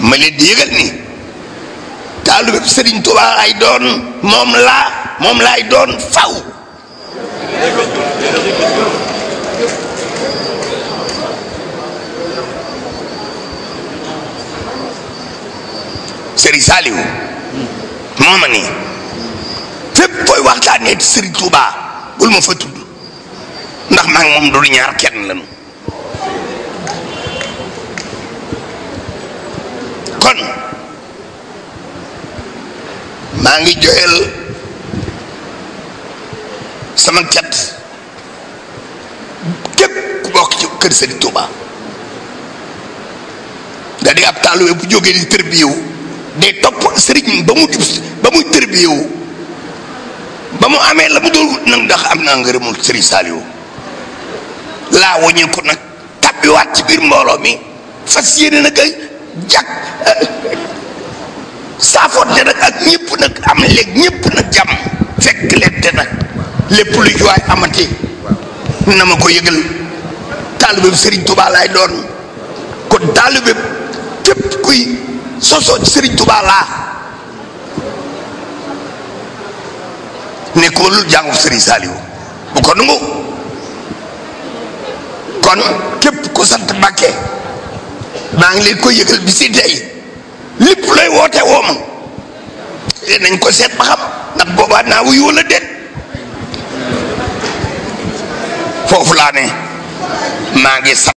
ma leen di yëgal ni taalibe Serigne Touba ay doon moom laay doon faw Serigne Saliou mooma ni fépp koy waxtaanee ci Serigne Touba bul ma fa tudd ndax maa ngi moom du ñaar kenn lañu kon maa ngi joyal sama cat képp ku bokk ci kër Serigne Touba da di ab taalibe bu jógee di tërbiyewu day topp Serigne ba muy tërbiyewu ba mu amee la mu doon wut nag ndax am naa ngërëmul Serigne Saliou laa woññee ko nag tàbbiwaat ci biir mbooloo mi fas yéene nag a jàkk saafoonte nag ak ñëpp nag am léeg ñëpp nag jàmm fekk leen te nag lépp lu ci waay amati na ma ko yëgal taalibe Serigne Touba laay doon kon taalibe képp kuy sosoo ci Serigne Touba laa nekkoo lu jàngu Serigne Saliou bu ko nangu kon képp ku sant Mbàkke maa ngi leen koy yëgal bi si tey lépp lay woote wooma nañ ko seet ba xam ndax boobaa naa wuyu wala déet foofu laa ne maa ngi